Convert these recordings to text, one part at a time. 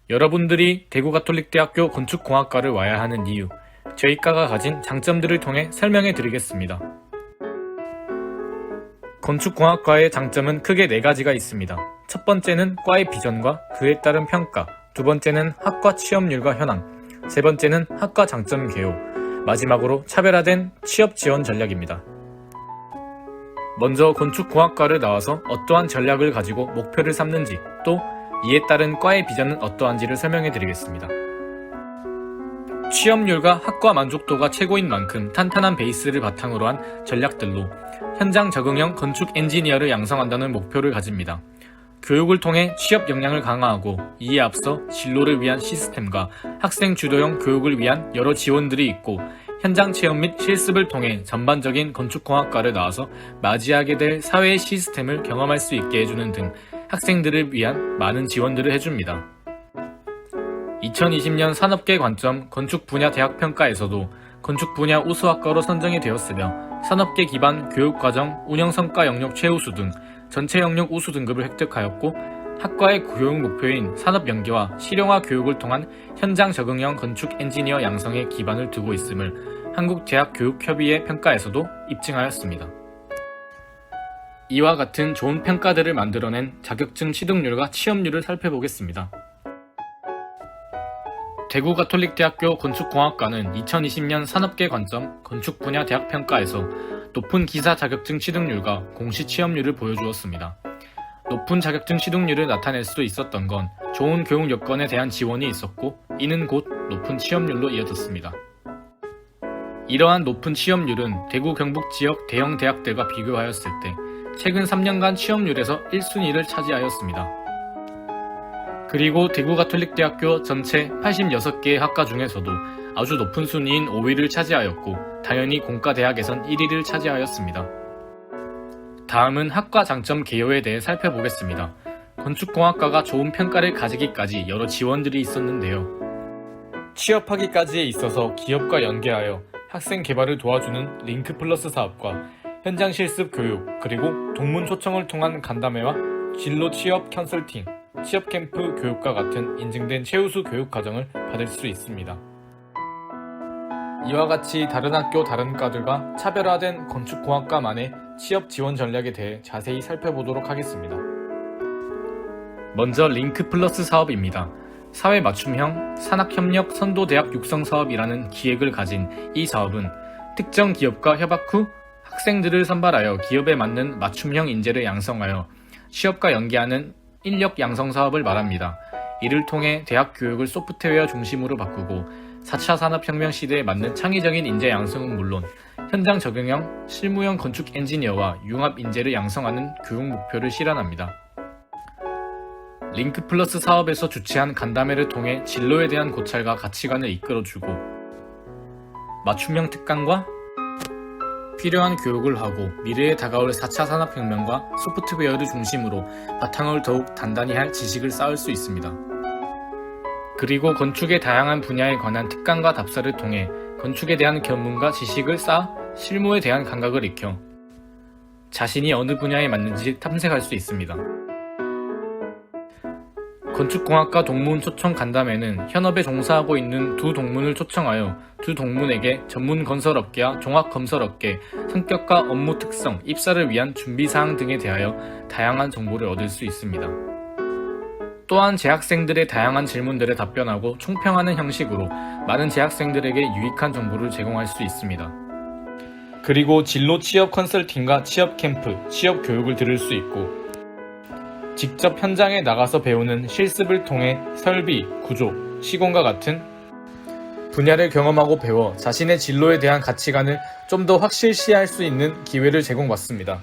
여러분들이 대구가톨릭대학교 건축공학과를 와야 하는 이유, 저희 과가 가진 장점들을 통해 설명해 드리겠습니다. 건축공학과의 장점은 크게 4가지가 있습니다. 첫 번째는 과의 비전과 그에 따른 평가, 두 번째는 학과 취업률과 현황, 세 번째는 학과 장점 개요, 마지막으로 차별화된 취업 지원 전략입니다. 먼저 건축공학과를 나와서 어떠한 전략을 가지고 목표를 삼는지, 또 이에 따른 과의 비전은 어떠한지를 설명해 드리겠습니다. 취업률과 학과 만족도가 최고인 만큼 탄탄한 베이스를 바탕으로 한 전략들로 현장 적응형 건축 엔지니어를 양성한다는 목표를 가집니다. 교육을 통해 취업 역량을 강화하고 이에 앞서 진로를 위한 시스템과 학생 주도형 교육을 위한 여러 지원들이 있고 현장 체험 및 실습을 통해 전반적인 건축공학과를 나와서 맞이하게 될 사회의 시스템을 경험할 수 있게 해주는 등 학생들을 위한 많은 지원들을 해줍니다. 2020년 산업계 관점 건축 분야 대학평가에서도 건축 분야 우수학과로 선정이 되었으며 산업계 기반 교육과정 운영성과 영역 최우수 등 전체 영역 우수 등급을 획득하였고 학과의 교육 목표인 산업 연계와 실용화 교육을 통한 현장 적응형 건축 엔지니어 양성에 기반을 두고 있음을 한국대학교육협의회 평가에서도 입증하였습니다. 이와 같은 좋은 평가들을 만들어낸 자격증 취득률과 취업률을 살펴보겠습니다. 대구가톨릭대학교 건축공학과는 2020년 산업계 관점 건축 분야 대학평가에서 높은 기사 자격증 취득률과 공시 취업률을 보여주었습니다. 높은 자격증 취득률을 나타낼 수 있었던 건 좋은 교육 여건에 대한 지원이 있었고 이는 곧 높은 취업률로 이어졌습니다. 이러한 높은 취업률은 대구 경북 지역 대형 대학들과 비교하였을 때 최근 3년간 취업률에서 1순위를 차지하였습니다. 그리고 대구가톨릭대학교 전체 86개의 학과 중에서도 아주 높은 순위인 5위를 차지하였고 당연히 공과대학에선 1위를 차지하였습니다. 다음은 학과 장점 개요에 대해 살펴보겠습니다. 건축공학과가 좋은 평가를 가지기까지 여러 지원들이 있었는데요. 취업하기까지에 있어서 기업과 연계하여 학생 개발을 도와주는 링크 플러스 사업과 현장 실습 교육, 그리고 동문 초청을 통한 간담회와 진로 취업 컨설팅, 취업 캠프 교육과 같은 인증된 최우수 교육 과정을 받을 수 있습니다. 이와 같이 다른 학교 다른 과들과 차별화된 건축공학과만의 취업 지원 전략에 대해 자세히 살펴보도록 하겠습니다. 먼저 링크 플러스 사업입니다. 사회 맞춤형 산학협력 선도대학 육성 사업이라는 기획을 가진 이 사업은 특정 기업과 협약 후 학생들을 선발하여 기업에 맞는 맞춤형 인재를 양성하여 취업과 연계하는 인력 양성 사업을 말합니다. 이를 통해 대학 교육을 소프트웨어 중심으로 바꾸고 4차 산업혁명 시대에 맞는 창의적인 인재 양성은 물론 현장 적용형 실무형 건축 엔지니어와 융합 인재를 양성하는 교육 목표를 실현합니다. 링크 플러스 사업에서 주최한 간담회를 통해 진로에 대한 고찰과 가치관을 이끌어주고 맞춤형 특강과 필요한 교육을 하고 미래에 다가올 4차 산업혁명과 소프트웨어를 중심으로 바탕을 더욱 단단히 할 지식을 쌓을 수 있습니다. 그리고 건축의 다양한 분야에 관한 특강과 답사를 통해 건축에 대한 견문과 지식을 쌓아 실무에 대한 감각을 익혀 자신이 어느 분야에 맞는지 탐색할 수 있습니다. 건축공학과 동문 초청 간담회는 현업에 종사하고 있는 두 동문을 초청하여 두 동문에게 전문 건설업계와 종합건설업계, 성격과 업무 특성, 입사를 위한 준비사항 등에 대하여 다양한 정보를 얻을 수 있습니다. 또한 재학생들의 다양한 질문들에 답변하고 총평하는 형식으로 많은 재학생들에게 유익한 정보를 제공할 수 있습니다. 그리고 진로 취업 컨설팅과 취업 캠프, 취업 교육을 들을 수 있고 직접 현장에 나가서 배우는 실습을 통해 설비, 구조, 시공과 같은 분야를 경험하고 배워 자신의 진로에 대한 가치관을 좀 더 확실시할 수 있는 기회를 제공받습니다.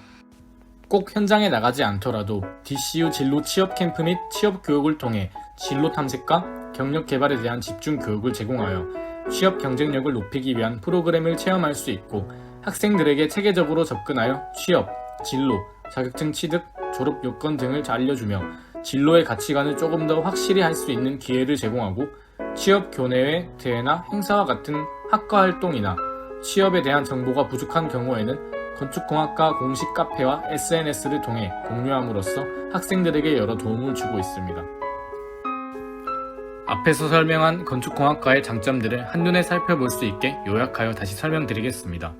꼭 현장에 나가지 않더라도 DCU 진로 취업 캠프 및 취업 교육을 통해 진로 탐색과 경력 개발에 대한 집중 교육을 제공하여 취업 경쟁력을 높이기 위한 프로그램을 체험할 수 있고 학생들에게 체계적으로 접근하여 취업, 진로, 자격증 취득, 졸업 요건 등을 알려주며 진로의 가치관을 조금 더 확실히 할 수 있는 기회를 제공하고 취업 교내외 대회나 행사와 같은 학과 활동이나 취업에 대한 정보가 부족한 경우에는 건축공학과 공식 카페와 SNS를 통해 공유함으로써 학생들에게 여러 도움을 주고 있습니다. 앞에서 설명한 건축공학과의 장점들을 한눈에 살펴볼 수 있게 요약하여 다시 설명드리겠습니다.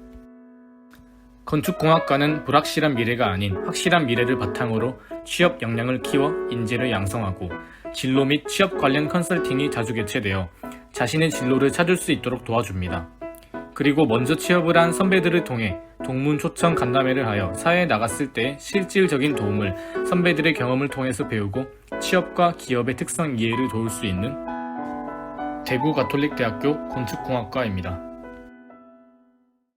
건축공학과는 불확실한 미래가 아닌 확실한 미래를 바탕으로 취업 역량을 키워 인재를 양성하고 진로 및 취업 관련 컨설팅이 자주 개최되어 자신의 진로를 찾을 수 있도록 도와줍니다. 그리고 먼저 취업을 한 선배들을 통해 동문 초청 간담회를 하여 사회에 나갔을 때 실질적인 도움을 선배들의 경험을 통해서 배우고 취업과 기업의 특성 이해를 도울 수 있는 대구 가톨릭대학교 건축공학과입니다.